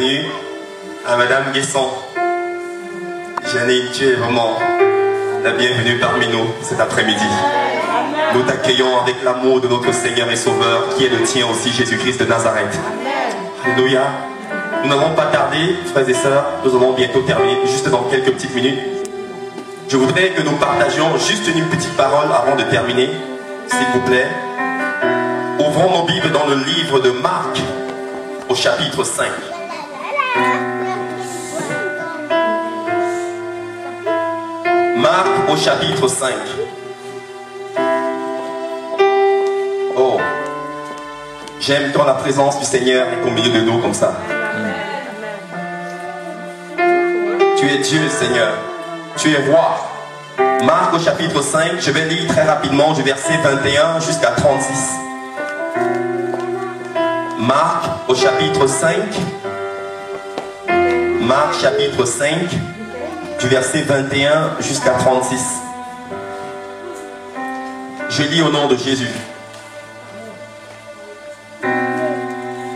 bienvenue à Madame Guesson. Janine, tu es vraiment la bienvenue parmi nous cet après-midi. Nous t'accueillons avec l'amour de notre Seigneur et Sauveur, qui est le tien aussi, Jésus-Christ de Nazareth. Alléluia. Nous n'avons pas tardé, frères et sœurs, nous allons bientôt terminer, juste dans quelques petites minutes. Je voudrais que nous partagions juste une petite parole avant de terminer, s'il vous plaît. Ouvrons nos Bibles dans le livre de Marc, au chapitre 5. Marc au chapitre 5. Oh, j'aime quand la présence du Seigneur est au milieu de nous comme ça. Tu es Dieu, Seigneur. Tu es roi. Marc au chapitre 5, je vais lire très rapidement du verset 21 jusqu'à 36. Marc au chapitre 5. Marc chapitre 5, du verset 21 jusqu'à 36. Je lis au nom de Jésus.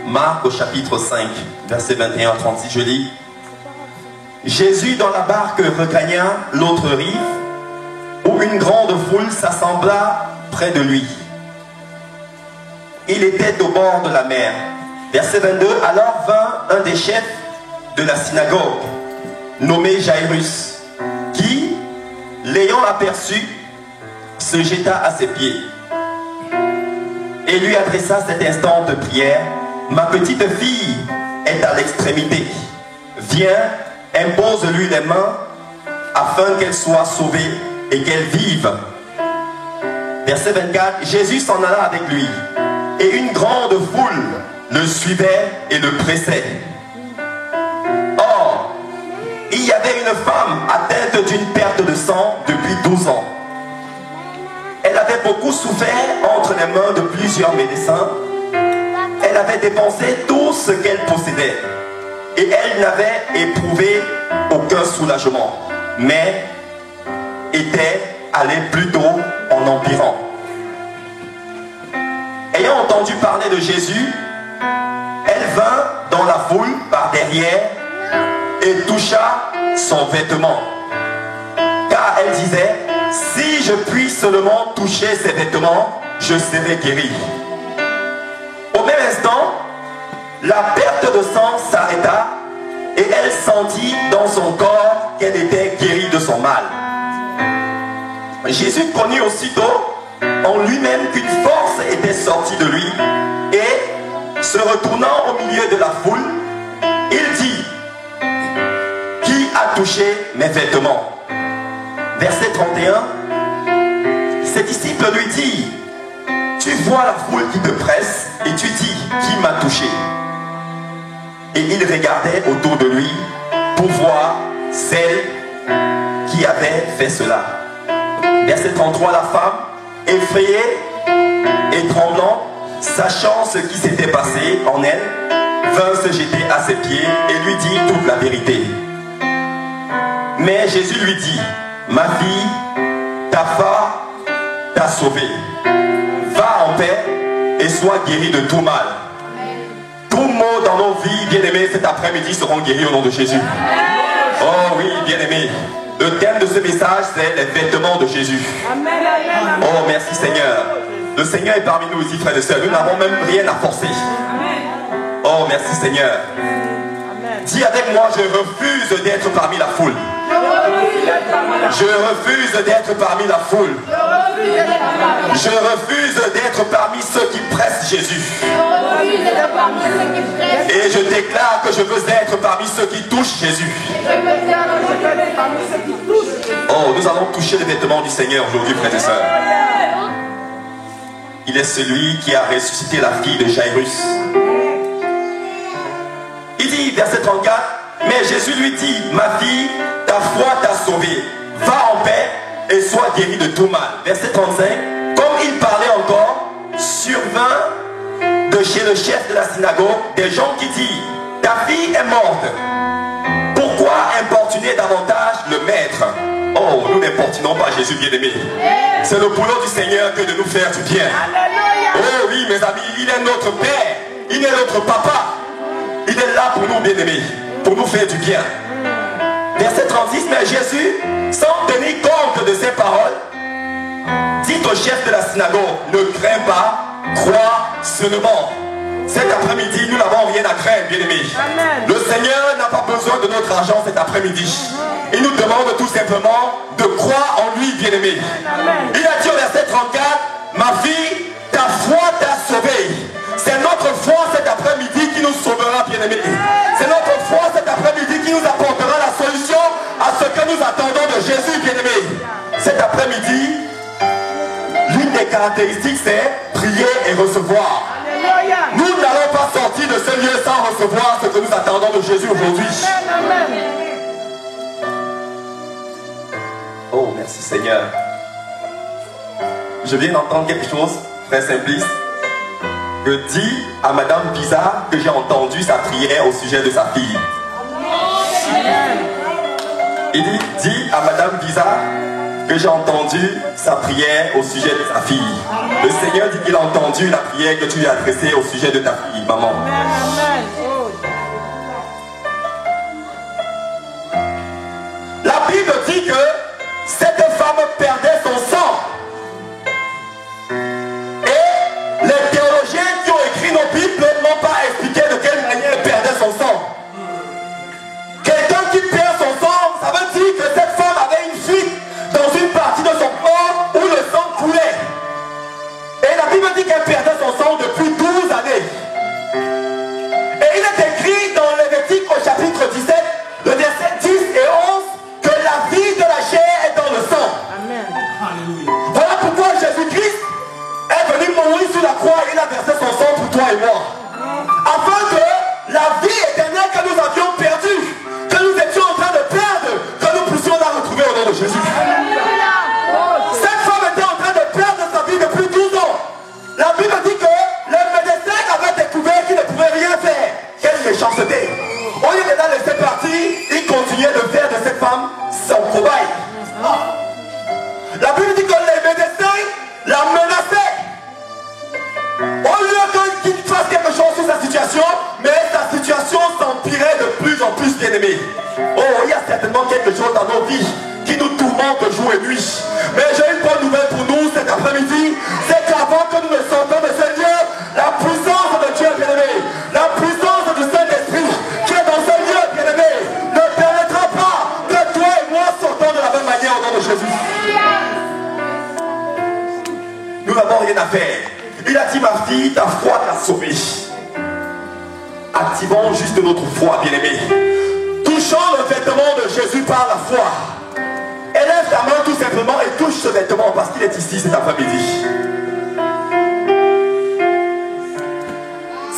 Marc au chapitre 5, verset 21 à 36, je lis. Jésus dans la barque regagna l'autre rive, où une grande foule s'assembla près de lui. Il était au bord de la mer. Verset 22, alors vint un des chefs de la synagogue, nommé Jairus, qui, l'ayant aperçu, se jeta à ses pieds et lui adressa cette instante prière. Ma petite fille est à l'extrémité. Viens, impose-lui les mains afin qu'elle soit sauvée et qu'elle vive. Verset 24, Jésus s'en alla avec lui et une grande foule le suivait et le pressait. Or, il y avait une femme atteinte d'une perte de sang depuis 12 ans. Elle avait beaucoup souffert entre les mains de plusieurs médecins. Elle avait dépensé tout ce qu'elle possédait et elle n'avait éprouvé aucun soulagement, mais était allée plutôt en empirant. Ayant entendu parler de Jésus, elle vint dans la foule par derrière et toucha son vêtement. Car elle disait, si je puis seulement toucher ses vêtements, je serai guérie. Au même instant, la perte de sang s'arrêta et elle sentit dans son corps qu'elle était guérie de son mal. Jésus connut aussitôt en lui-même qu'une force était sortie de lui et, se retournant au milieu de la foule, il dit, qui a touché mes vêtements? Verset 31, ses disciples lui disent, tu vois la foule qui te presse et tu dis, qui m'a touché? Et il regardait autour de lui pour voir celle qui avait fait cela. Verset 33, la femme, effrayée et tremblant, sachant ce qui s'était passé en elle, vint se jeter à ses pieds et lui dit toute la vérité. Mais Jésus lui dit, ma fille, ta foi t'a sauvée. Va en paix et sois guérie de tout mal. Tous maux dans nos vies, bien-aimés, cet après-midi seront guéris au nom de Jésus. Oh oui, bien-aimés. Le thème de ce message, c'est les vêtements de Jésus. Oh, merci Seigneur. Le Seigneur est parmi nous ici, frères et sœurs. Nous n'avons même rien à forcer. Oh, merci Seigneur. Dis avec moi, je refuse d'être parmi la foule. Je refuse d'être parmi la foule. Je refuse d'être parmi ceux qui pressent Jésus. Et je déclare que je veux être parmi ceux qui touchent Jésus. Oh, nous allons toucher les vêtements du Seigneur aujourd'hui, frères et sœurs. Il est celui qui a ressuscité la fille de Jairus. Il dit, verset 34, mais Jésus lui dit, ma fille, ta foi t'a sauvée. Va en paix et sois guérie de tout mal. Verset 35, comme il parlait encore, survint de chez le chef de la synagogue des gens qui disent, ta fille est morte. Pourquoi importuner davantage le maître? Oh, nous n'importunons pas Jésus, bien-aimé. C'est le boulot du Seigneur que de nous faire du bien. Oh oui, mes amis, il est notre Père. Il est notre Papa. Il est là pour nous, bien-aimés, pour nous faire du bien. Verset 36, mais Jésus, sans tenir compte de ces paroles, dit au chef de la synagogue, ne crains pas, crois seulement. Cet après-midi, nous n'avons rien à craindre, bien-aimés. Le Seigneur n'a pas besoin de notre argent cet après-midi. Il nous demande tout simplement de croire en lui, bien-aimé. Il a dit au verset 34, ma fille, ta foi t'a sauvée. C'est notre foi cet après-midi qui nous sauvera, bien-aimé. C'est notre foi cet après-midi qui nous apportera la solution à ce que nous attendons de Jésus, bien-aimé. Cet après-midi, l'une des caractéristiques, c'est prier et recevoir. Nous n'allons pas sortir de ce lieu sans recevoir ce que nous attendons de Jésus aujourd'hui. Oh, merci Seigneur. Je viens d'entendre quelque chose, frère Simplice, que dit à Madame Visa que j'ai entendu sa prière au sujet de sa fille. Il dit à Madame Visa que j'ai entendu sa prière au sujet de sa fille. Le Seigneur dit qu'il a entendu la prière que tu lui as adressée au sujet de ta fille, maman. La Bible dit que cette femme perdait son sang. Et les théologiens qui ont écrit nos Bibles n'ont pas expliqué de quelle manière elle perdait son sang. Quelqu'un qui perd son sang, ça veut dire que cette femme avait une fuite dans une partie de son corps où le sang coulait. Et la Bible dit qu'elle perdait son sang depuis 12 années. Et il est écrit dans Lévitique au chapitre 17, le verset 10 et 11, que la vie de la chair est dans le sang. Amen. Voilà pourquoi Jésus-Christ est venu mourir sur la croix et il a versé son sang pour toi et moi. Afin que la vie éternelle que nous avions perdue, que nous étions en train de perdre, que nous puissions la retrouver au nom de Jésus. Cette femme était en train de perdre sa vie depuis 12 ans. La Bible dit que le médecin avait découvert qu'il ne pouvait rien faire. Quelle méchanceté. Au lieu de la laisser partir, il continuait de faire de cette femme son cobaye. La Bible dit que les médecins la menaçaient. Au lieu qu'il fasse quelque chose sur sa situation, mais sa situation s'empirait de plus en plus, bien-aimé. Oh, il y a certainement quelque chose dans nos vies qui nous tourmente jour et nuit. Mais j'ai une bonne nouvelle pour nous cet après-midi, c'est qu'avant que nous ne sortons de ce lieu, la puissance de Dieu, bien-aimé, la puissance du Saint-Esprit qui est dans ce lieu, bien-aimé, ne permettra pas que toi et moi sortons de la même manière au nom de Jésus. Nous n'avons rien à faire. Il a dit, ma fille, ta foi t'a sauvée. Activons juste notre foi, bien-aimé. Touchons le vêtement de Jésus par la foi. Élève ta main tout simplement et touche ce vêtement parce qu'il est ici cet après-midi.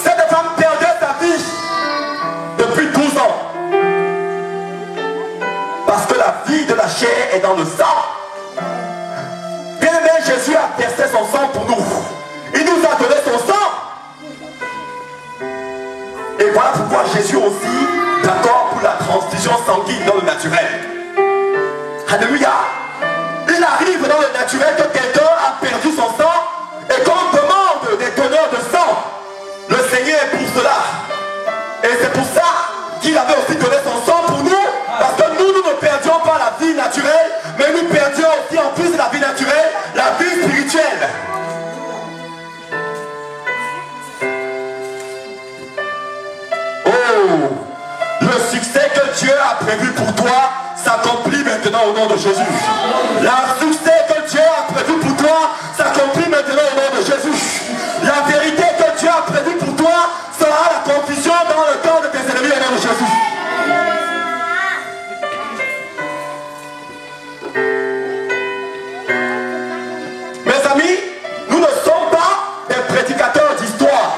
Cette femme perdait sa vie depuis 12 ans. Parce que la vie de la chair est dans le sang. Bien-aimé, Jésus a versé son sang pour nous. Il nous a donné son sang. Et voilà pourquoi Jésus aussi d'accord pour la transfusion sanguine dans le naturel. Alléluia. Il arrive dans le naturel que quelqu'un a perdu son sang et qu'on demande des donneurs de sang. Le Seigneur est pour cela. Et c'est pour ça qu'il avait aussi donné son sang pour nous. Parce que nous ne perdions pas la vie naturelle, mais nous perdions aussi en plus de la vie naturelle, la vie spirituelle. Le succès que Dieu a prévu pour toi s'accomplit maintenant au nom de Jésus. Le succès que Dieu a prévu pour toi s'accomplit maintenant au nom de Jésus. La vérité que Dieu a prévue pour toi sera la confusion dans le cœur de tes ennemis au nom de Jésus. Mes amis, nous ne sommes pas des prédicateurs d'histoire.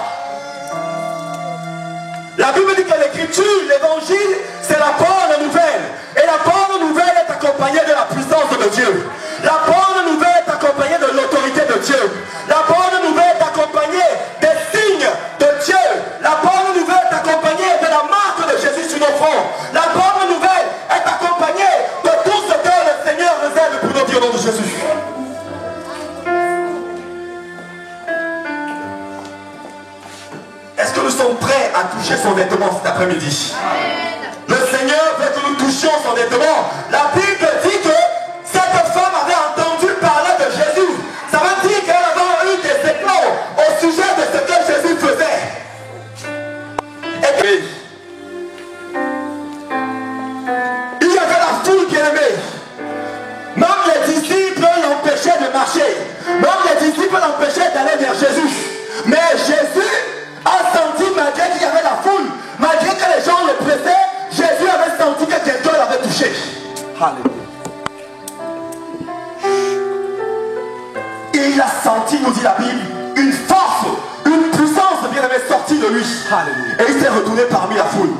La Bible dit que l'écriture, l'évangile, c'est la bonne nouvelle. Et la bonne nouvelle est accompagnée de la puissance de Dieu. La bonne nouvelle est accompagnée de l'autorité de Dieu. La bonne nouvelle est accompagnée des signes de Dieu. La bonne nouvelle est accompagnée son vêtement cet après-midi. Le Seigneur veut que nous touchions son vêtement. La Bible dit que cette femme avait entendu parler de Jésus. Ça veut dire qu'elle avait eu des éclats au sujet de ce que Jésus faisait. Et que il y avait la foule bien-aimée. Même les disciples l'empêchaient de marcher. Même les disciples l'empêchaient d'aller vers Jésus. Mais Jésus a senti, malgré qu'il y avait la foule, malgré que les gens le pressaient, Jésus avait senti que quelqu'un l'avait touché. Alléluia. Et il a senti, nous dit la Bible, une force, une puissance bien-aimée sortie de lui. Alléluia. Et il s'est retourné parmi la foule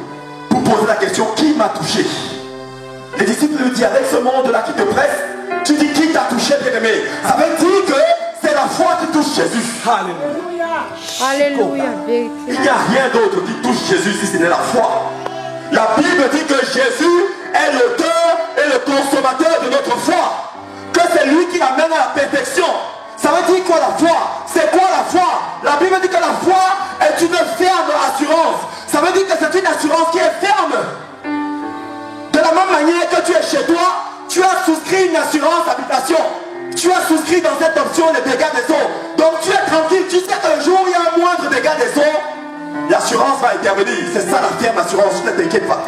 pour poser la question, qui m'a touché? Les disciples lui disent, avec ce monde-là qui te presse, tu dis qui t'a touché, bien-aimé? Ça veut dire que c'est la foi qui touche Jésus. Alléluia. Alléluia. Il n'y a rien d'autre qui touche Jésus si ce n'est la foi. La Bible dit que Jésus est l'auteur et le consommateur de notre foi. Que c'est lui qui l'amène à la perfection. Ça veut dire quoi la foi? C'est quoi la foi? La Bible dit que la foi est une ferme assurance. Ça veut dire que c'est une assurance qui est ferme. De la même manière que tu es chez toi, tu as souscrit une assurance habitation. Tu as souscrit dans cette option les dégâts des eaux. Donc tu es tranquille, tu sais qu'un jour il y a un moindre dégât des eaux, l'assurance va intervenir. C'est ça la ferme assurance, ne t'inquiète pas.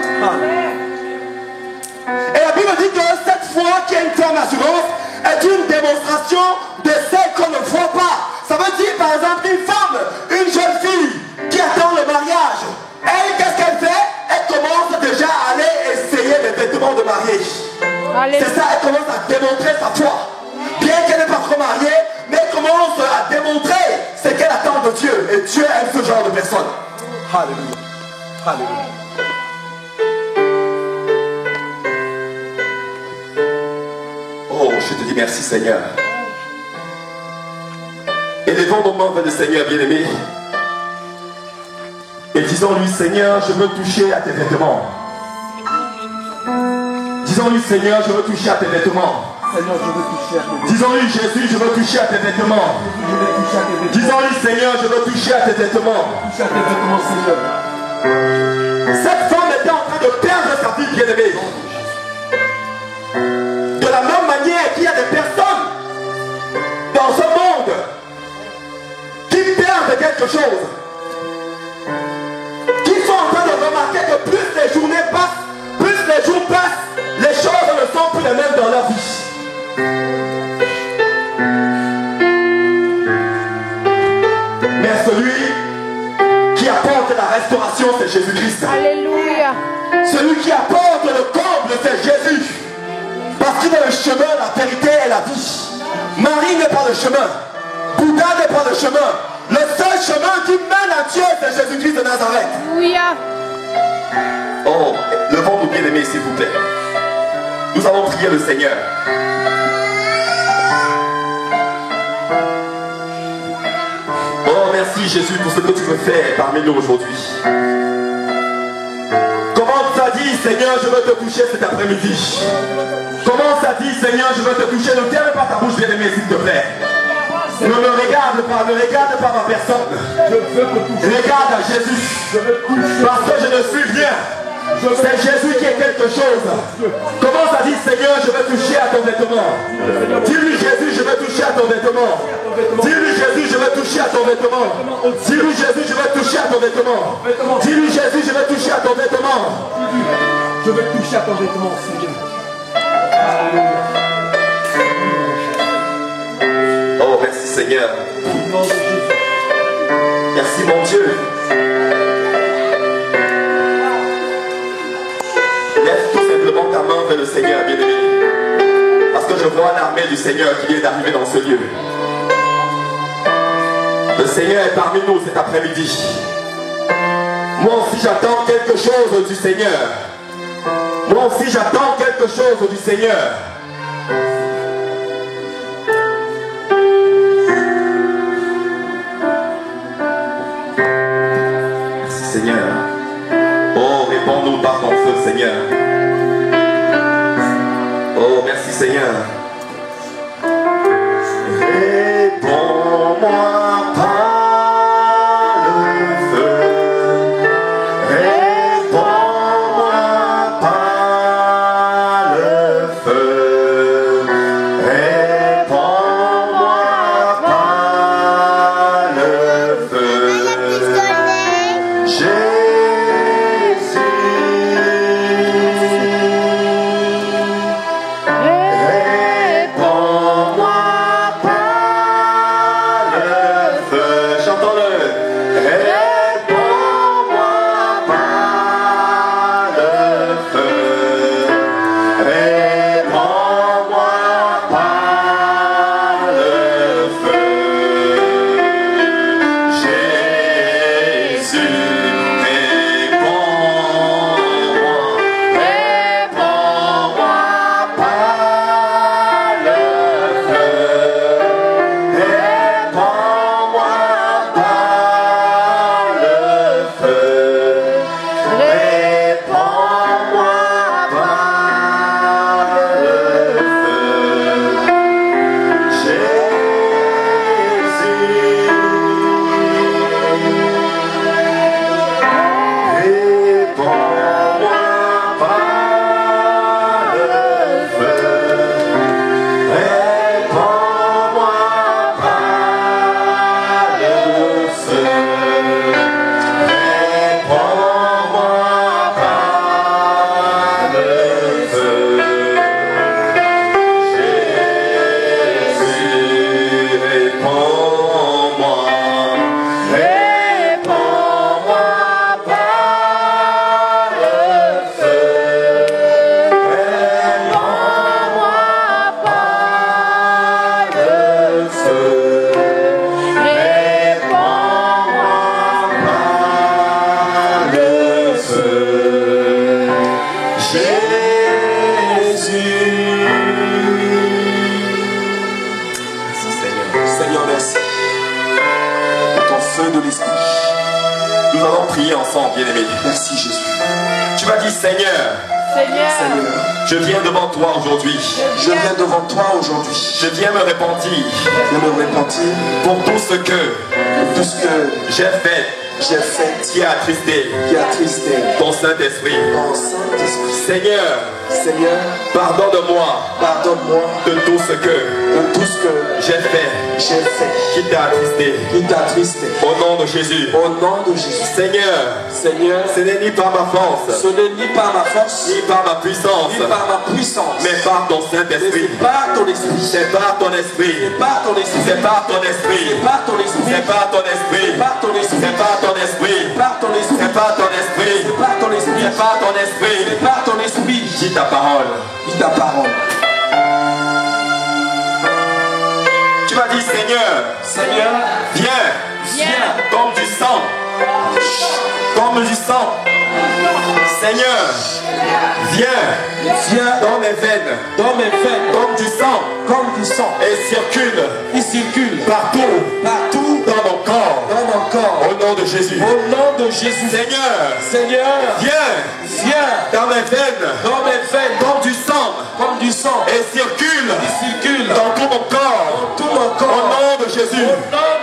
Et la Bible dit que cette foi qui est une ferme assurance est une démonstration de celle qu'on ne voit pas. Ça veut dire par exemple une femme, une jeune fille qui attend le mariage. Elle, qu'est-ce qu'elle fait? Elle commence déjà à aller essayer les vêtements de mariage. C'est ça, elle commence à démontrer sa foi. Bien qu'elle n'est pas trop mariée, mais elle commence à démontrer ce qu'elle attend de Dieu. Et Dieu aime ce genre de personne. Alléluia. Alléluia. Oh, je te dis merci Seigneur. Élevons nos mains vers le Seigneur bien-aimé. Et disons-lui, Seigneur, je veux toucher à tes vêtements. Disons-lui, Seigneur, je veux toucher à tes vêtements. Seigneur, je veux toucher à tes vêtements. Disons-lui, Jésus, je veux toucher à tes vêtements. Disons-lui, Seigneur, je veux toucher à tes vêtements. Toucher à tes vêtements, Seigneur. Cette femme était en train de perdre sa vie bien-aimée. De la même manière qu'il y a des personnes dans ce monde qui perdent quelque chose, qui sont en train de remarquer que plus les journées passent, plus les jours passent, les choses ne sont plus les mêmes dans leur vie. Mais celui qui apporte la restauration, c'est Jésus-Christ. Alléluia. Celui qui apporte le comble, c'est Jésus. Parce qu'il est le chemin, la vérité et la vie. Marie n'est pas le chemin. Bouddha n'est pas le chemin. Le seul chemin qui mène à Dieu, c'est Jésus-Christ de Nazareth. Alléluia. Oh, levons-nous bien-aimés, s'il vous plaît. Nous allons prier le Seigneur. Oh, merci Jésus pour ce que tu veux faire parmi nous aujourd'hui. Comment ça dit, Seigneur, je veux te toucher cet après-midi? Comment ça dit, Seigneur, je veux te toucher? Ne ferme pas ta bouche, bien-aimé, s'il te plaît. Ne me regarde pas ma personne. Regarde à Jésus. Parce que je ne suis rien. C'est Jésus qui est quelque chose. Comment ça dit, Seigneur, je veux toucher à ton vêtement? Dis-lui, Jésus, je veux toucher à ton vêtement. Dis-lui, Jésus, je veux toucher à ton vêtement. Dis-lui, Jésus, je veux toucher à ton vêtement. Dis-lui, Jésus, je veux toucher à ton vêtement. Je veux toucher à ton vêtement, Seigneur. Oh, merci Seigneur. Merci mon Dieu. Lève tout simplement ta main vers le Seigneur, bien-aimé. Parce que je vois l'armée du Seigneur qui vient d'arriver dans ce lieu. Le Seigneur est parmi nous cet après-midi. Moi aussi j'attends quelque chose du Seigneur. Moi aussi j'attends quelque chose du Seigneur. Merci Seigneur. Oh, réponds-nous par ton feu, Seigneur. Oh, merci Seigneur. Réponds-moi par le feu. prier ensemble, bien-aimés. Merci Jésus. Tu m'as dit, Seigneur, Seigneur, je viens devant toi aujourd'hui. Je viens devant toi aujourd'hui. Je viens me repentir Je viens me repentir pour tout ce que de tout ce que j'ai fait qui a attristé a attristé ton Saint-Esprit. ton Saint-Esprit. Seigneur, Seigneur, pardonne-moi pardonne-moi de tout ce que de tout ce que j'ai fait qui t'a attristé. qui t'a attristé. Au nom de Jésus. Au nom de Jésus. Seigneur, Seigneur, ce n'est ni par ma force, ce n'est ni par ma force, ni par ma puissance, ni par ma puissance, mais par ton mais Saint-Esprit. c'est par ton esprit. C'est par ton esprit. C'est par ton esprit. C'est par ton esprit. C'est par ton esprit. C'est par ton esprit. C'est par ton esprit. C'est par ton esprit. Par ton esprit. C'est par ton esprit. C'est par ton esprit. C'est par ton esprit. C'est par ton esprit. Dis ta parole. Dis ta parole. Tu m'as dit, Seigneur, Seigneur, viens comme du sang. Comme du sang. Seigneur, viens dans mes veines. Comme du sang. Et circule partout dans mon corps. Au nom de Jésus. Au nom de Jésus. Seigneur, viens dans mes veines. Comme du sang. Et circule dans tout mon corps. Au nom de Jésus.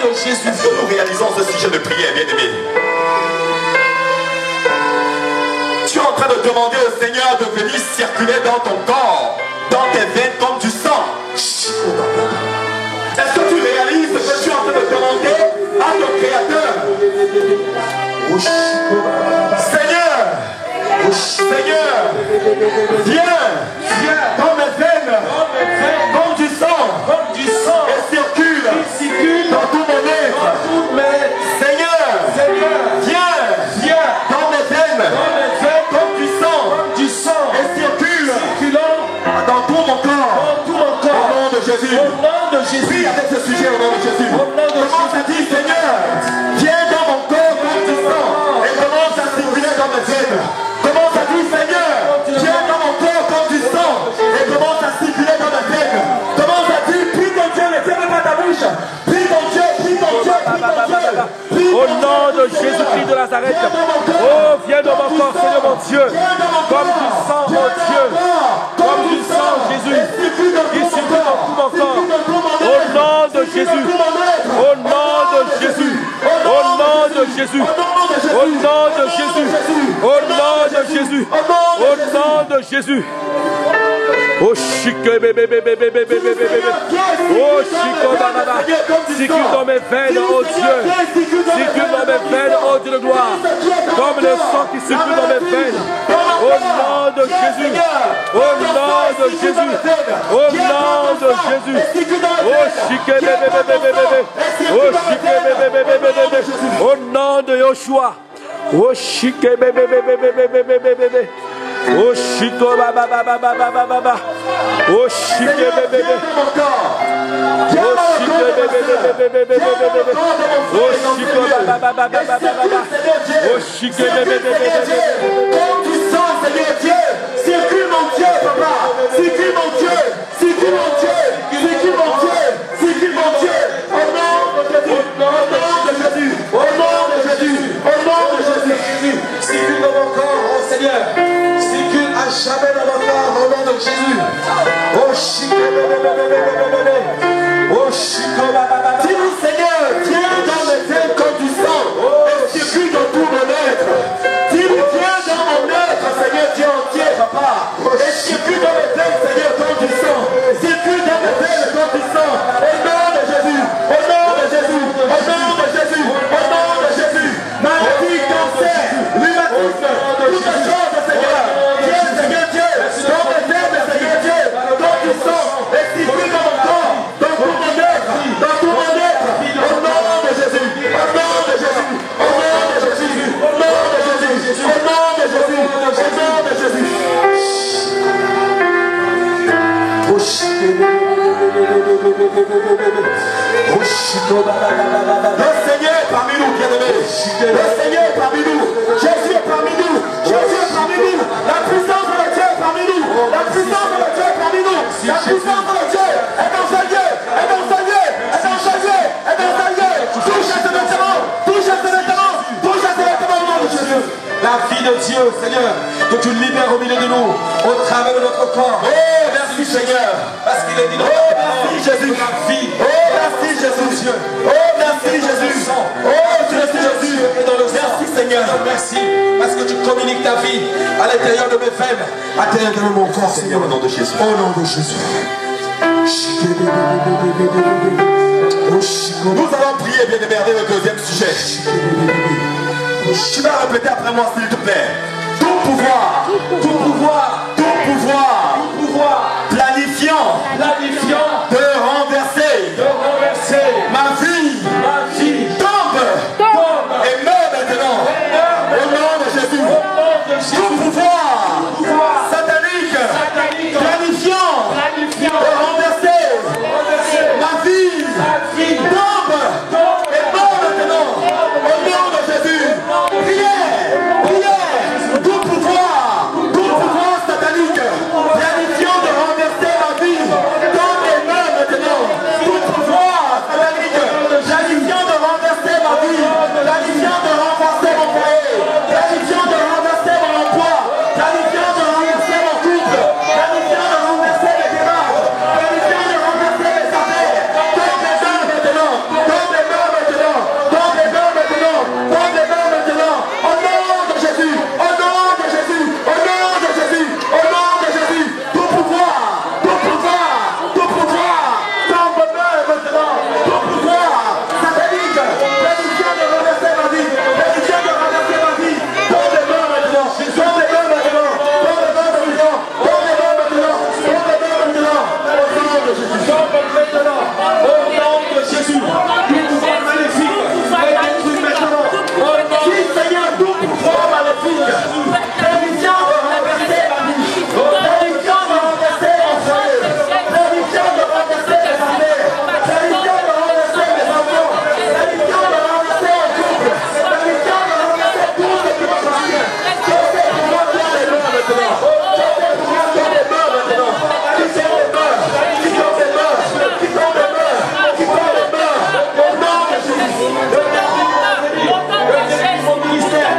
Est-ce que nous réalisons ce sujet de prière, bien-aimé? Tu es en train de demander au Seigneur de venir circuler dans ton corps, dans tes veines comme du sang. Est-ce que tu réalises ce que tu es en train de demander à ton Créateur? Seigneur, viens dans mes veines comme du sang et circule dans tout mon être. Seigneur, viens dans mes veines comme du sang et circule dans tout mon corps. Au nom de Jésus. Prie avec ce sujet au nom de Jésus. Commence à dire, Seigneur, viens dans mon corps comme du sang et commence à circuler dans mes veines. Commence à dire, Seigneur, viens dans mon corps comme du sang et commence à circuler dans mes veines. Commence à dire, prie ton Dieu, ne ferme pas ta bouche. Prie ton Dieu. Au nom de Jésus-Christ de Nazareth. Oh, viens dans mon corps, Seigneur mon Dieu. Comme du sang, mon Dieu. Comme du sang, Jésus. Il circule dans tout mon corps. Au nom de Jésus. Au nom de Jésus. Au nom de Jésus. Au nom de Jésus. Au nom de Jésus. Au nom de Jésus. Oh chic bébé. Oh chic baba. Circule dans mes veines, oh Dieu. Circule dans mes veines, oh Dieu de gloire. Comme le sang qui circule dans mes veines. Au nom de Jésus. Au nom de Jésus. Au nom de Jésus. Oh chic bébé. Oh chic bébé. Au nom de Yoshua. Oh chic bébé. Oh chico baba. Oh chic bébé. Oh chico bébé. Oh chico baba. Oh chic bébé. Comme du sang, Seigneur Dieu. Circule mon Dieu, papa. Circule mon Dieu. Circule mon Dieu. Circule mon Dieu. Circule mon Dieu. Au nom de Jésus. Au nom de Jésus. Au nom de Jésus. circule dans mon corps, oh Seigneur. Circule à jamais dans mon corps, au nom de Jésus. Oh chico. Oh chico. Dis-nous, Seigneur, viens dans mes veines comme du sang. Et circule dans tout mon être. Dis-nous, viens dans mon être, Seigneur Dieu entier, papa. Et circule dans mes veines, Seigneur, comme du sang. Circule dans mes veines comme du sang. Au nom de Jésus. Au nom de Jésus. Au nom de Jésus. Au nom de Jésus. Maladie, cancer, rhumatisme, toutes les choses, Seigneur. Viens, Seigneur Dieu, dans mes veines, Seigneur Dieu, comme du sang. Et circule dans mon corps, dans tout mon être, dans tout mon être. Au nom de Jésus. Au nom de Jésus. Au nom de Jésus. Au nom de Jésus. Au nom de Jésus. Au nom de Jésus. Oh chico. Oh chico. Le Seigneur est parmi nous, bien-aimés. Le Seigneur est parmi nous. Jésus est parmi nous. Jésus est parmi nous. La puissance de Dieu est parmi nous. La puissance de Dieu est parmi nous. La puissance de Dieu est dans ce lieu. Est dans ce lieu. Est dans ce lieu. Est dans ce lieu. Touche à ce vêtement. Touche à ce vêtement. Touche à ce vêtement au nom de que tu libères au milieu de nous, au travers de notre corps. Oh, merci Seigneur. Parce qu'il est dit dans Oh, ta parole, merci Jésus. la vie. Oh, merci Jésus. Oh, merci Jésus. Oh, merci Jésus. Et dans le sang. Merci Seigneur. Merci parce que tu communiques ta vie à l'intérieur de mes veines, à l'intérieur de mon corps, Seigneur. Au nom de Jésus. Au nom de Jésus. Nous allons prier, bien-aimé, le deuxième sujet. Tu vas répéter après moi, s'il te plaît. Tout pouvoir, Tout pouvoir, tout pouvoir, tout pouvoir, planifiant planifiant de renverser de renverser ma vie, ma vie, tombe tombe et meurt maintenant. Au nom de Jésus. au nom de Jésus. Tout pouvoir satanique, Satanique, planifiant planifiant, de renverser renverser ma vie, ma vie, tombe et meurt maintenant. Au nom de Jésus. Priez, priez. Tout pouvoir satanique, planifiant de renverser ma vie, tombe et meurt maintenant. Tout pouvoir satanique, planifiant de renverser ma vie, planifiant de renverser mon foyer, planifiant de renverser mon emploi, planifiant de renverser mon couple, planifiant de renverser mes démarches, planifiant de renverser mes affaires, tombe et meurt maintenant, tombe et meurt maintenant, tombe et meurt maintenant, tombe et meurt maintenant, au nom de Jésus, au nom de Jésus, au nom de Jésus, au nom de Jésus, tout pouvoir, tombe et meurt maintenant, tout pouvoir satanique, planifiant de renverser ma vie, planifiant de renverser ma vie, tombe et meurt maintenant, tombe et meurt maintenant, tombe et meurt maintenant, tombe et meurt maintenant, tombe et meurt maintenant, au nom de Jésus. tombe maintenant au nom de Jésus. Tout pouvoir maléfique est détruit maintenant. Au nom Si Seigneur, tout pouvoir maléfique, planifiant de renverser ma vie, planifiant de renverser mon foyer, planifiant de renverser mes affaires, planifiant de renverser mes enfants, planifiant de renverser mon couple, planifiant de renverser tout ce qui m'appartient, que ces pouvoirs tombe et meurt maintenant, que ces pouvoirs tombe et meurt maintenant, qui tombe et meurt, qui tombe et meurt, qui tombe et meurt, qui tombe et meurt, au nom de Jésus. mon ministère,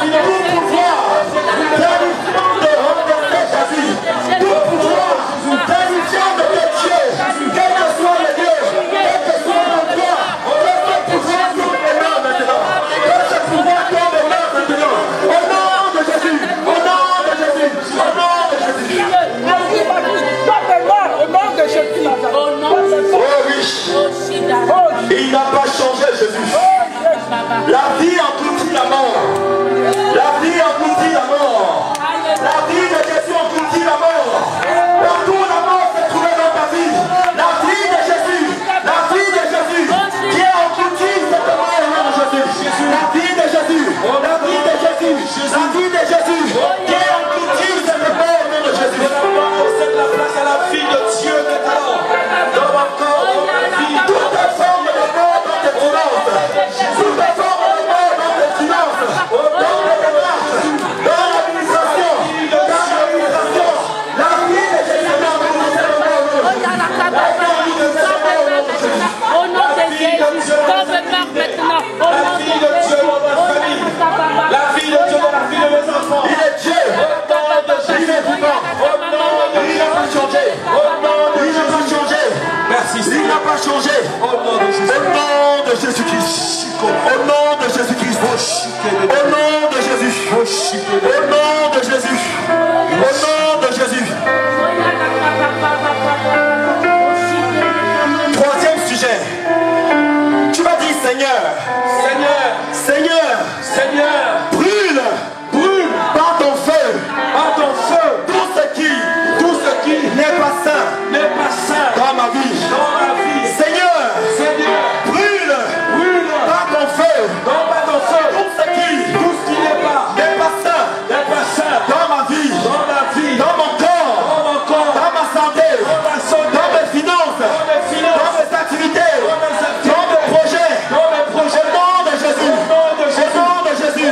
Tout pouvoir, planifiant de renverser ta vie, tout pouvoir, planifiant de te tuer, quel que soit le lieu, quel que soit l'endroit, que ce pouvoir tombe et meurt maintenant, que ce pouvoir tombe et meurt maintenant, au nom de Jésus, au nom de Jésus, au nom de Jésus. Oh oui, il n'a pas changé Jésus. La vie engloutit la mort. La vie engloutit la mort. La vie de Jésus engloutit la mort. Partout où la mort s'est trouvée dans ta vie, la vie de Jésus, qui a englouti cette mort au nom de Jésus. La vie de Jésus, la vie de Jésus, la vie de Jésus, qui a englouti cette mort au nom de Jésus. cède la place à la vie de Dieu maintenant. Dans mon corps, dans ma vie, Toute forme de mort dans tes finances, toute forme de mort dans tes finances, dans tes démarches, dans l'administration, la vie de Jésus dans le monde. Au nom de Jésus, tombe et meurt maintenant. Au la nom vie de Dieu dans ma famille, la vie de Dieu dans la vie de mes enfants. Il est Dieu, il est vivant, il n'a pas changé, il n'a pas changé, Merci il Seigneur. n'a pas changé. Au nom de Jésus. Au nom de Jésus-Christ, au nom de Jésus-Christ, au nom de Jésus, au nom de Jésus, au nom de Jésus. Troisième sujet. Tu vas dire Seigneur, Seigneur, Seigneur, Seigneur, brûle, brûle par ton feu, par ton feu, tout ce qui n'est pas saint n'est pas saint dans ma vie. dans ma vie. Seigneur, Seigneur, brûle brûle par ton feu, par ton feu tout ce qui tout ce qui n'est pas saint dans ma vie, dans mon corps, dans mon corps, dans ma santé, ma santé, dans mes finances, dans mes finances, dans mes activités, dans mes activités, dans mes projets. dans mes projets. Au nom de Jésus, Au nom de Jésus. au nom de Jésus,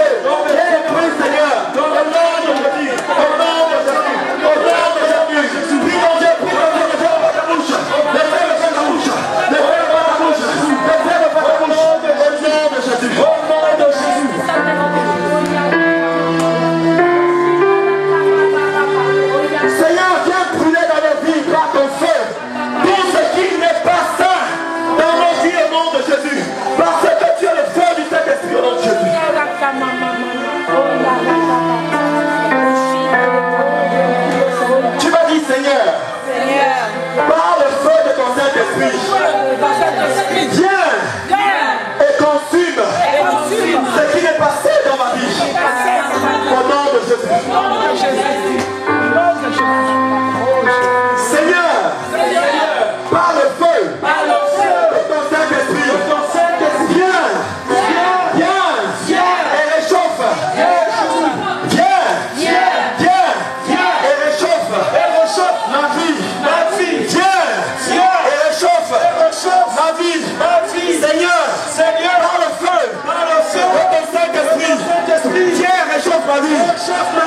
Détruis, Seigneur. Au nom de Jésus. Au nom de Jésus. Au nom de Jésus. Prie ton Dieu, prie ton Dieu. Ne ferme pas ta bouche. Ne ferme pas ta bouche. Ne ferme pas ta bouche. Ne ferme pas ta bouche. Au nom de Jésus. Au nom de Jésus. Seigneur, viens brûler dans nos vies par ton feu. Tout ce qui n'est pas saint dans nos vies au nom de Jésus. Parce que tu es le feu du Saint-Esprit au nom de Jésus. Tu m'as dit, Seigneur, par le feu de ton Saint-Esprit, viens et consume ce qui n'est pas saint dans ma vie. Au nom de Jésus. Seigneur, par le feu de ton Saint-Esprit, viens et réchauffe. Viens et réchauffe ma vie. Viens et réchauffe ma vie. Seigneur, par le feu de ton Saint-Esprit, viens et réchauffe ma vie.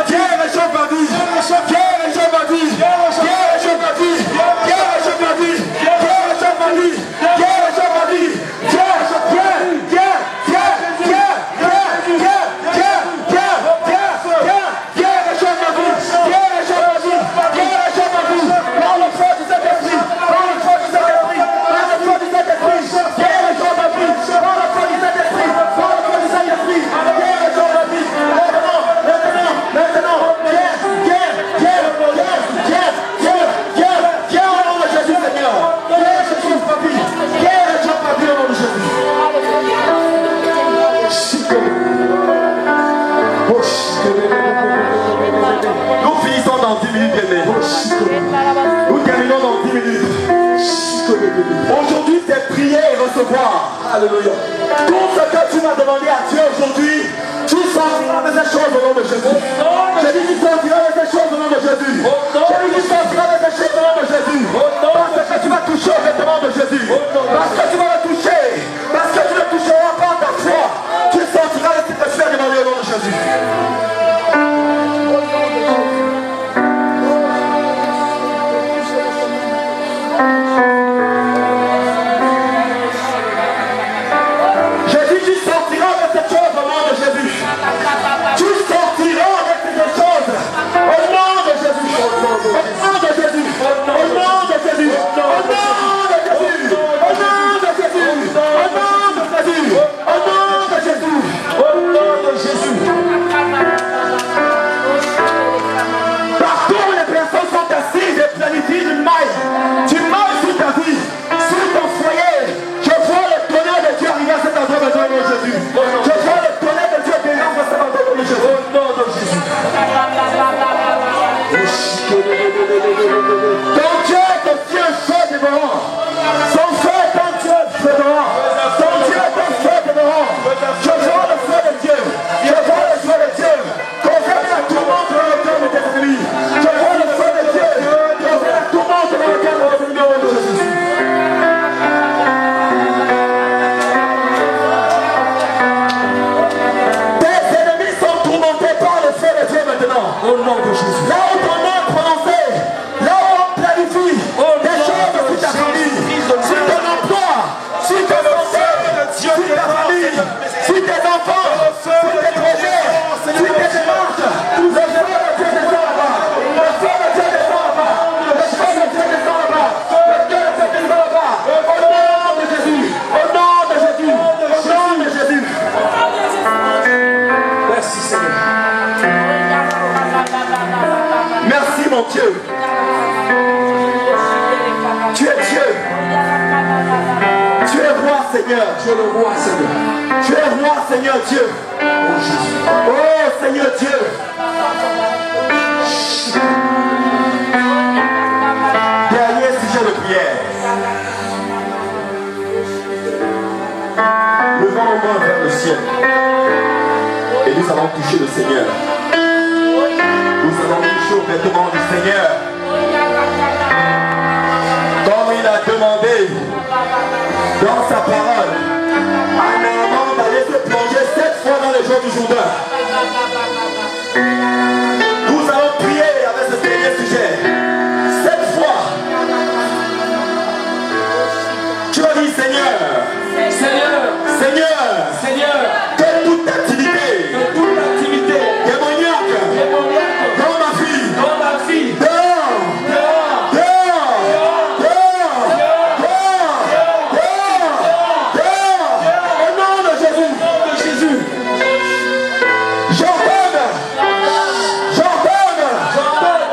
Viens et réchauffe ma vie. Viens et réchauffe ma vie. Viens et réchauffe ma vie. Viens et réchauffe ma vie. Viens et réchauffe ma vie. Viens et réchauffe ma vie. Par le feu du Saint-Esprit. Par le feu du Saint-Esprit. Par le feu du Saint-Esprit. Viens et réchauffe ma vie. Par le feu du Saint-Esprit. Par le feu du Saint-Esprit. Viens et réchauffe ma vie. Maintenant. Viens au nom de Jésus, Seigneur. Viens et réchauffe ma vie. Viens et réchauffe ma vie au nom de Jésus. Nous finissons dans 10 minutes, aimés. Nous terminons dans 10 minutes. Aujourd'hui, c'est prier et recevoir. Alléluia. Tout ce que tu m'as demandé à Dieu aujourd'hui, tu sortiras de ces choses au nom de Jésus. Je dis, tu sortiras de ces choses au nom de Jésus. Je dis, tu sortiras de ces choses au nom de Jésus. Parce que tu vas toucher au vêtement de Jésus. Parce que tu vas le toucher. Parce que tu le toucheras par ta foi. Tu sortiras de ce que tu as demandé au nom de Jésus. Jésus, tu sortiras de cette chose au nom de Jésus. Tu sortiras de cette chose au nom de Jésus. Au nom de Jésus. Au nom de Jésus. Au nom de Jésus. Au nom de Jésus. Au nom de Jésus. Au nom de Jésus. Au nom de Jésus. Partout où les personnes sont assises et planifient une maille. Tu mailles sur ta vie, sur ton foyer. Je vois le tonnerre de Dieu arriver à cet endroit maintenant au nom de Jésus. Je vois le tonnerre de Dieu descendre à cet endroit au nom de Jésus. Au nom de Jésus. Ton Dieu est aussi un feu dévorant. Son feu est un Dieu dévorant. Ton Dieu est un feu dévorant. Je vois le feu de Dieu. Je vois le feu de Dieu. Confère la tourmente dans le cœur de tes ennemis. Je vois le feu de Dieu. Confère la tourmente dans le cœur de tes ennemis au nom de Jésus. Tes ennemis sont tourmentés par le feu de Dieu maintenant. Au nom de Jésus. Là où ton nom est prononcé, là où on planifie des choses sur ta famille, sur ton emploi, sur ta santé, sur ta famille, sur tes enfants, sur tes projets, sur tes démarches, le feu de Dieu descend là-bas. Le feu de Dieu descend là-bas. Le feu de Dieu descend là-bas. Le feu de Dieu descend là-bas. Au nom de Jésus. Au nom de Jésus. Au nom de Jésus. Merci Seigneur. Merci mon Dieu. Tu es Dieu. Tu es roi Seigneur. Tu es le roi Seigneur. Tu es roi Seigneur Dieu. Oh Seigneur Dieu. Dernier sujet de prière. Levons nos mains vers le ciel. Et nous allons toucher le Seigneur. Nous allons toucher au vêtement du Seigneur. Comme il a demandé dans sa parole à Naaman d'aller se plonger 7 fois dans le jour du Jourdain. Nous allons prier avec ce dernier sujet. Cette fois, tu vas dire Seigneur, que toute activité démoniaque dans ma vie, dehors, au nom de Jésus. J'ordonne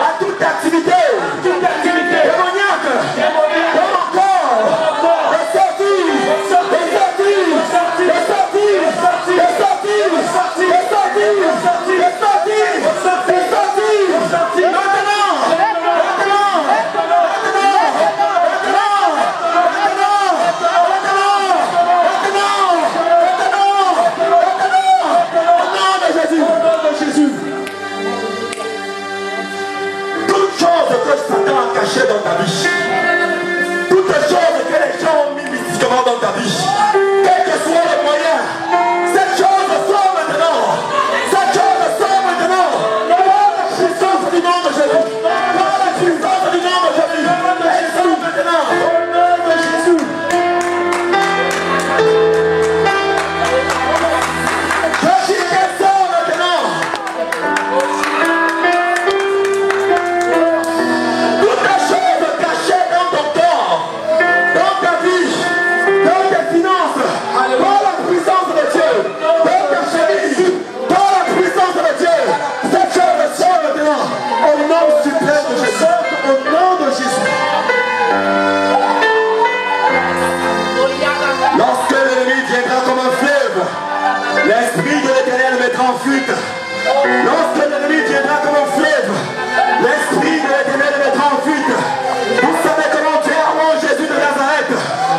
à toute activité démoniaque dans mon corps de sortir dans ta vie, toutes les choses que les gens ont mis mystiquement dans ta vie, quels que soient les moyens, cette chose sort maintenant. Cette chose sort maintenant. Par la puissance du nom de Jésus. Par la puissance du nom de Jésus. Elle sort maintenant. Au nom de Jésus. Je dis qu'elle sort maintenant. L'Esprit de l'Éternel mettra en fuite. Lorsque l'ennemi viendra comme un fleuve, l'Esprit de l'Éternel mettra en fuite. Vous savez comment Dieu arrange Jésus de Nazareth,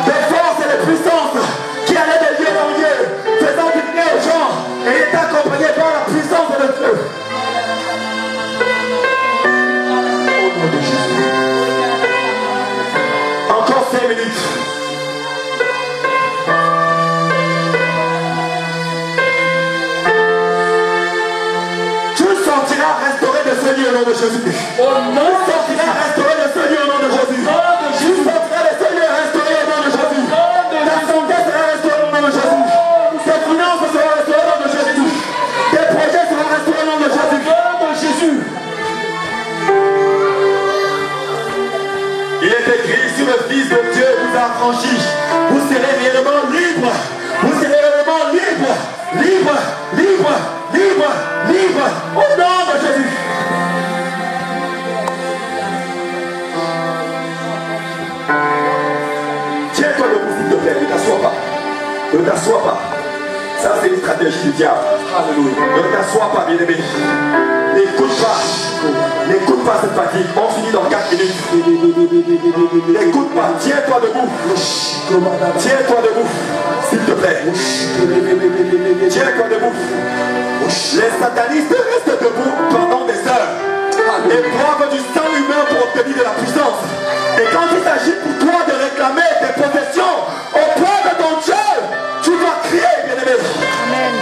des forces et des puissances qui allaient de lieu en lieu, faisant du bien aux gens, et il est accompagné par la puissance de Dieu. Au nom de Jésus. Encore 5 minutes. Restaurer de ce lieu au nom de Jésus. Tu sortiras restaurer de ce lieu au nom de Jésus. Tu sortiras de ce lieu restaurer au nom de Jésus. Ta santé sera restaurée au nom de Jésus. Tes finances seront restaurées au nom de Jésus. Tes projets seront restaurés au nom de Jésus. Il est écrit sur le Fils de Dieu vous a affranchi. Vous serez réellement libre. Vous serez réellement libre. Libre, au nom de Jésus. Tiens-toi debout, s'il te plaît, ne t'assois pas. Ça, c'est une stratégie du diable. Alléluia. Ne t'assois pas, bien-aimé. N'écoute pas cette fatigue. On finit dans 4 minutes. N'écoute pas, tiens-toi debout. S'il te plaît. Tiens-toi debout. Les satanistes restent debout pendant des heures et boivent du sang humain pour obtenir de la puissance. Et quand il s'agit pour toi de réclamer tes possessions auprès de ton Dieu, tu dois crier, bien-aimé. Amen.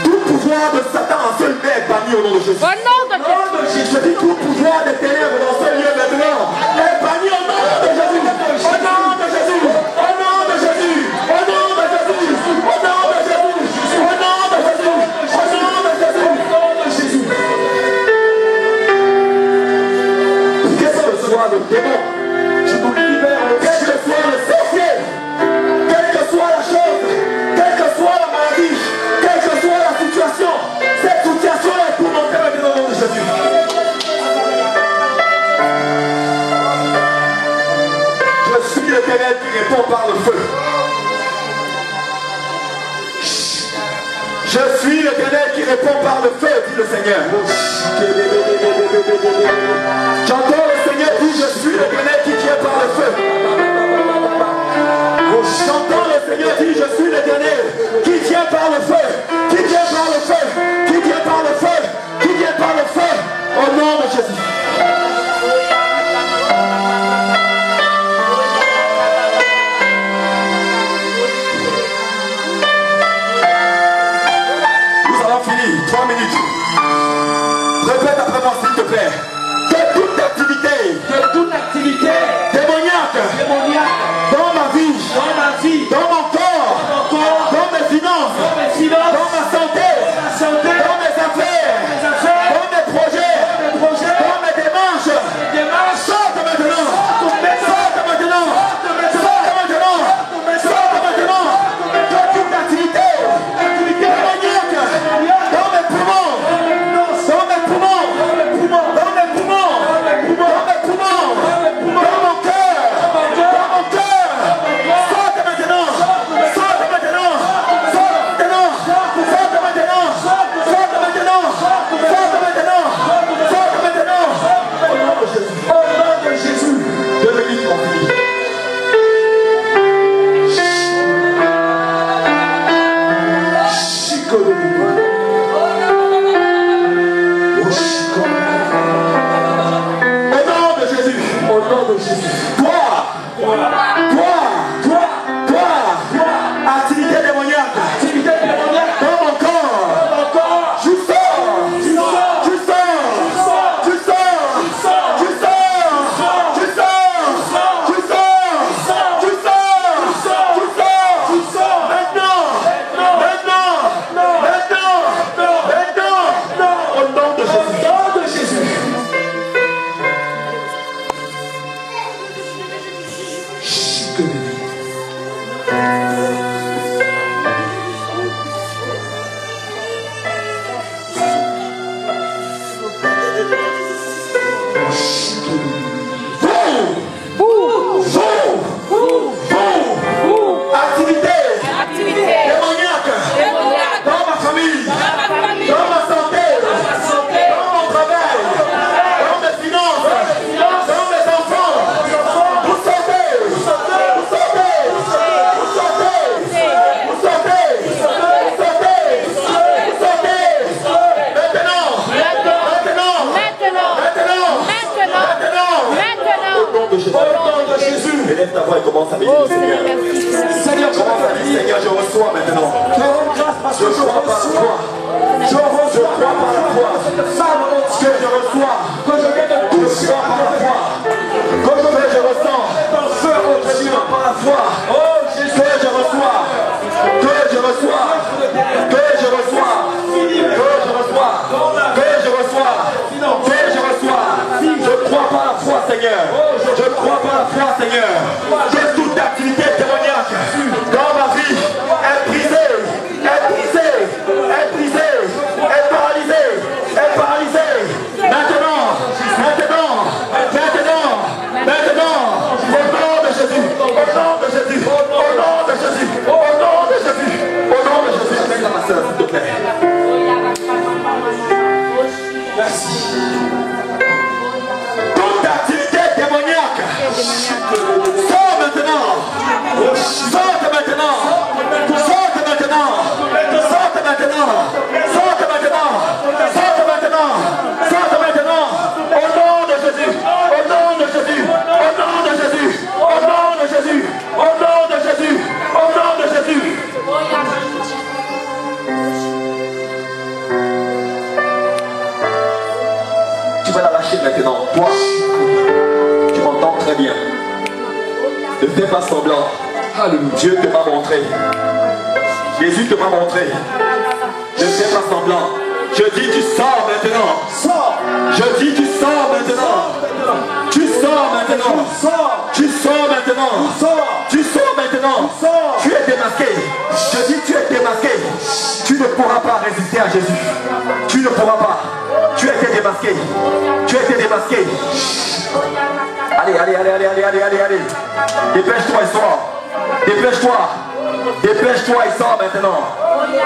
Tout pouvoir de Satan en ce lieu est banni au nom de Jésus. Au nom de Jésus. Je dis tout pouvoir des ténèbres dans ce lieu maintenant est banni au nom de Jésus. Au nom de Jésus. Au nom de Jésus. Au nom de Jésus. Au nom de Jésus. Le démon, tu nous libères, quel que soit le sorcier, quelle que soit la chose, quelle que soit la maladie, quelle que soit la situation, cette situation est pour monter maintenant au nom de Jésus. Je suis l'Éternel qui répond par le feu. Je suis l'Éternel qui répond par le feu, dit le Seigneur. J'entends le Seigneur dire, je suis l'Éternel qui vient par le feu. J'entends le Seigneur dire, je suis l'Éternel qui vient par le feu, qui vient par le feu, qui vient par le feu, qui vient par le feu, au nom de Jésus. plaît. Que toute activité démoniaque dans ma vie, dans mon corps, dans mes finances, dans ma santé, dans mes affaires, dans mes projets, dans mes démarches, sorte maintenant, sorte maintenant, sorte maintenant, sorte maintenant. Que toute activité démoniaque dans mes poumons, dans mes poumons, dans mes poumons, dans mon cœur, sorte maintenant, sorte maintenant, sorte maintenant, sorte maintenant, sorte maintenant, sorte maintenant, sorte maintenant. Au nom de Jésus, devenez conflit. Activité démoniaque dans mon corps, tu sors, tu sors, tu sors, tu sors, tu sors, tu sors, tu sors, tu sors, tu sors, maintenant, au nom de Jésus. Activité démoniaque dans ma famille, dans ma santé, dans mon travail, dans mes finances, dans mes enfants. Vous sortez, vous sortez, vous sortez, vous sortez, vous sortez, vous sortez. Maintenant. Au nom de Jésus. Élève ta voix et commence à bénir le Seigneur. Seigneur, commence à dire, Seigneur, je reçois maintenant. Je crois par la foi. Je crois par la foi. Que je reçois. Que je viens de toucher par la foi. Que je ressens. Je crois par la foi. Que je reçois. Que je reçois. Que je reçois. Que je reçois. Que je reçois. Que je reçois. Je crois par la foi, Seigneur. Je crois par la foi, Seigneur. Que toute activité démoniaque dans ma vie est brisée, est brisée, est brisée, est paralysée, est paralysée. Maintenant, maintenant, maintenant, maintenant, au nom de Jésus, au nom de Jésus, au nom de Jésus, au nom de Jésus, au nom de Jésus. Avec ma soeur, s'il te plaît. Merci. Toute activité démoniaque, sors maintenant, sorte maintenant, sorte maintenant, sorte maintenant, sorte maintenant, sorte maintenant, sorte maintenant, au nom de Jésus, au nom de Jésus, au nom de Jésus, au nom de Jésus, au nom de Jésus, au nom de Jésus. Tu vas la lâcher maintenant, toi. Tu m'entends très bien. Ne fais pas semblant. Dieu te m'a montré. Jésus te m'a montré. Ne fais pas semblant. Je dis tu sors maintenant. Je dis tu sors maintenant. Tu sors maintenant. Tu sors maintenant. Tu sors maintenant. Tu es démasqué. Je dis tu es démasqué. Tu ne pourras pas résister à Jésus. Tu ne pourras pas. Tu as été démasqué. Tu as été démasqué. Allez, allez, allez, allez, allez, allez, allez, allez. Dépêche-toi et sors. Dépêche-toi. Dépêche-toi et sors maintenant.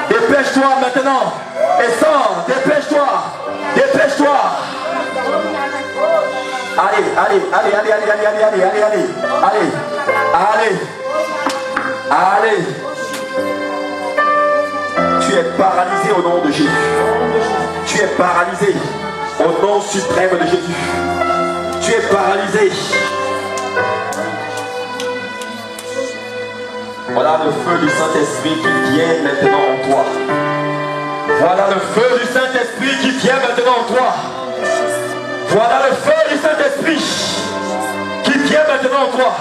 Dépêche-toi maintenant. Et sors. Dépêche-toi. Dépêche-toi. Allez, allez, allez, allez, allez, allez, allez, allez, allez, allez, allez, allez. Tu es paralysé au nom de Jésus. Tu es paralysé au nom suprême de Jésus. Tu es paralysé. Voilà le feu du Saint-Esprit qui vient maintenant en toi. Voilà le feu du Saint-Esprit qui vient maintenant en toi. Voilà le feu du Saint-Esprit qui vient maintenant en toi.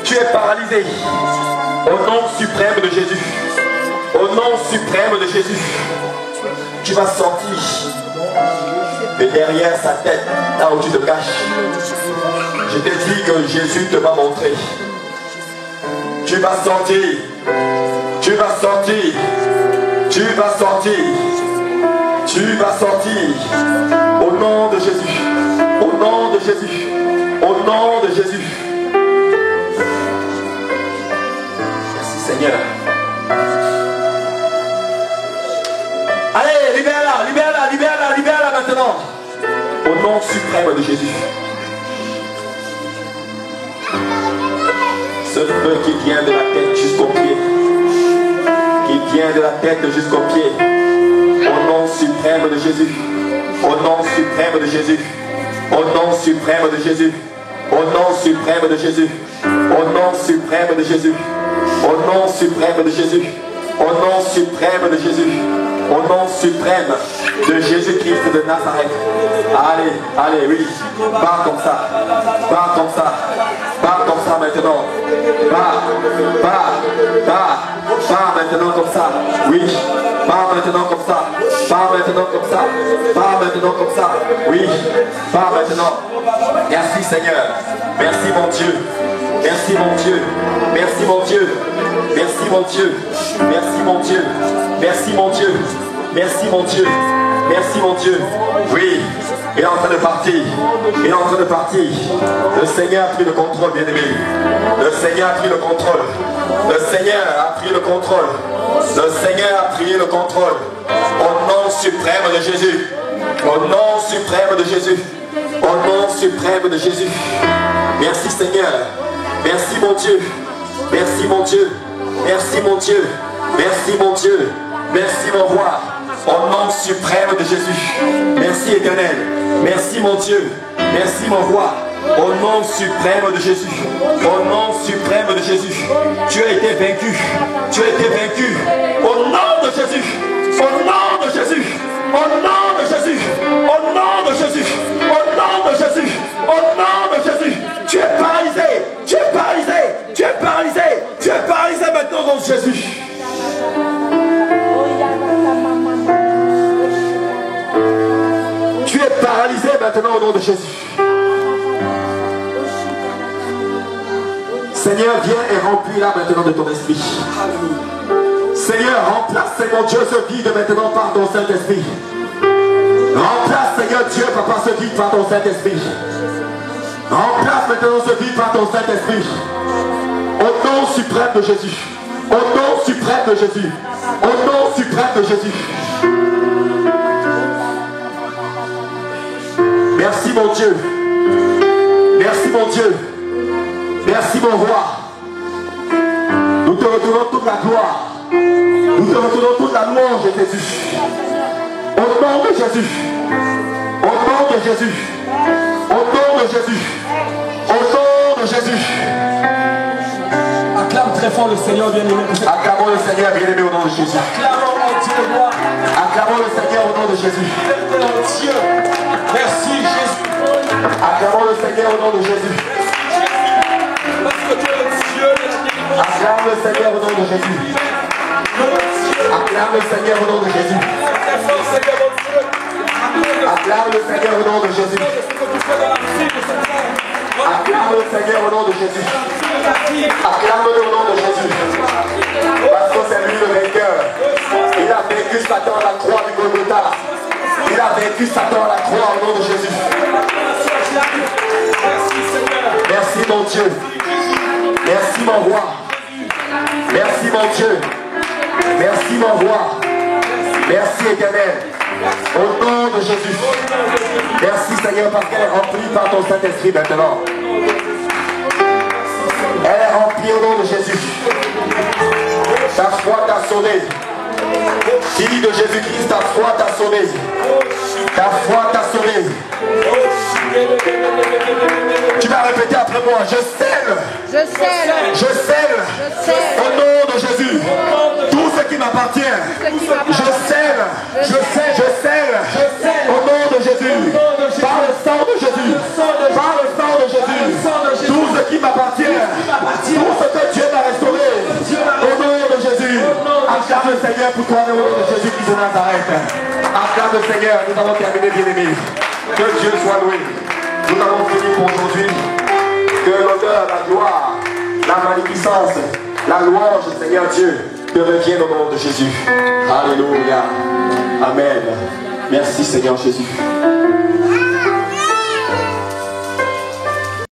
Tu es paralysé au nom suprême de Jésus. Au nom suprême de Jésus. Tu vas sortir de derrière sa tête, là où tu te caches. Je t'ai dit que Jésus te va montrer. Tu vas sortir. Tu vas sortir. Tu vas sortir. Tu vas sortir. Au nom de Jésus. Au nom de Jésus. Au nom de Jésus. Merci Seigneur. Allez, libère-la, libère-la, libère-la, libère-la maintenant. Au nom suprême de Jésus. Ce feu qui vient de la tête jusqu'au pied. Qui vient de la tête jusqu'au pied. Au nom suprême de Jésus. Au nom suprême de Jésus. Au nom suprême de Jésus. Au nom suprême de Jésus. Au nom suprême de Jésus. Au nom suprême de Jésus. Au nom suprême de Jésus. Au nom suprême de Jésus-Christ de Nazareth. Allez, allez, oui. Pars comme ça. Pars comme ça. Pars comme ça maintenant. Pars, pars, pars. Pars maintenant comme ça. Oui. Pars maintenant comme ça. Pars maintenant comme ça. Pars maintenant comme ça. Oui. Pars maintenant. Merci Seigneur. Merci mon Dieu. Merci mon Dieu. Merci mon Dieu. Merci mon Dieu. Merci mon Dieu. Merci mon Dieu. Merci mon Dieu. Merci mon Dieu. Oui. Il est en train de partir. Il est en train de partir. Le Seigneur a pris le contrôle, bien-aimé. Le Seigneur a pris le contrôle. Le Seigneur a pris le contrôle. Le Seigneur a pris le contrôle. Au nom suprême de Jésus. Au nom suprême de Jésus. Au nom suprême de Jésus. Merci Seigneur. Merci mon Dieu. Merci mon Dieu. Merci mon Dieu. Merci mon Dieu. Merci mon roi. Au nom suprême de Jésus. Merci éternel. Merci mon Dieu. Merci mon roi. Au nom suprême de Jésus. Au nom suprême de Jésus. Tu as été vaincu. Tu as été vaincu. Au nom de Jésus. Au nom de Jésus. Au nom de Jésus. Au nom de Jésus. Au nom de Jésus. Au nom de Jésus. Tu es paralysé. Tu es paralysé. Tu es paralysé. Tu es paralysé maintenant dans Jésus. Tu es paralysé maintenant au nom de Jésus. Seigneur, viens et remplis-la maintenant de ton esprit. Seigneur, remplace, Seigneur Dieu, ce vide maintenant par ton Saint-Esprit. Remplace, Seigneur Dieu, Papa, ce vide par ton Saint-Esprit. Remplace maintenant ce vide par ton Saint-Esprit. Au nom suprême de Jésus. Au nom suprême de Jésus. Au nom suprême de Jésus. Merci mon Dieu. Merci mon Dieu. Merci mon roi. Nous te retournons toute la gloire. Nous te retournons toute la louange de Jésus. Au nom de Jésus. Au nom de Jésus. Au nom de Jésus. Au nom de Jésus. Acclame très fort le Seigneur bien-aimé. Acclamons le Seigneur bien-aimé au nom de Jésus. Acclamons mon Dieu de gloire. Acclamons le Seigneur au nom de Jésus. Mon Dieu. Merci Jésus. Acclamons le Seigneur au nom de Jésus. Parce que tu es le Dieu de la délivrance. Acclame le Seigneur au nom de Jésus. Acclame le Seigneur au nom de Jésus. Acclame le Seigneur au nom de Jésus. Acclame le Seigneur au nom de Jésus. Acclame-le au nom de Jésus. Parce que c'est lui le vainqueur. Il a vaincu Satan à la croix du Golgotha. Il a vaincu Satan à la croix au nom de Jésus. Merci mon Dieu. Merci mon roi. Merci mon Dieu. Merci mon roi. Merci éternel. Au nom de Jésus. Merci Seigneur parce qu'elle est remplie par ton Saint-Esprit maintenant. Elle est remplie au nom de Jésus. Ta foi t'a sauvé. Dis de Jésus-Christ, ta foi t'a sauvé. Ta foi t'a sauvé. Tu vas répéter après moi. Je scelle. Je scelle. Je scelle. Je scelle. Au nom de Jésus. Tout ce qui m'appartient. Je scelle au nom de Jésus. Par le sang de Jésus. Par le sang de Jésus. Tout ce qui m'appartient. Tout ce que Dieu m'a restauré. Au nom de Jésus. Acclame le Seigneur pour toi, au nom de Jésus-Christ de Nazareth. Acclame le Seigneur. Nous avons terminé, bien-aimés. Que Dieu soit loué. Nous avons fini pour aujourd'hui. Que l'honneur, la gloire, la magnificence, la louange, Seigneur Dieu, te revienne au nom de Jésus. Alléluia. Amen. Merci Seigneur Jésus.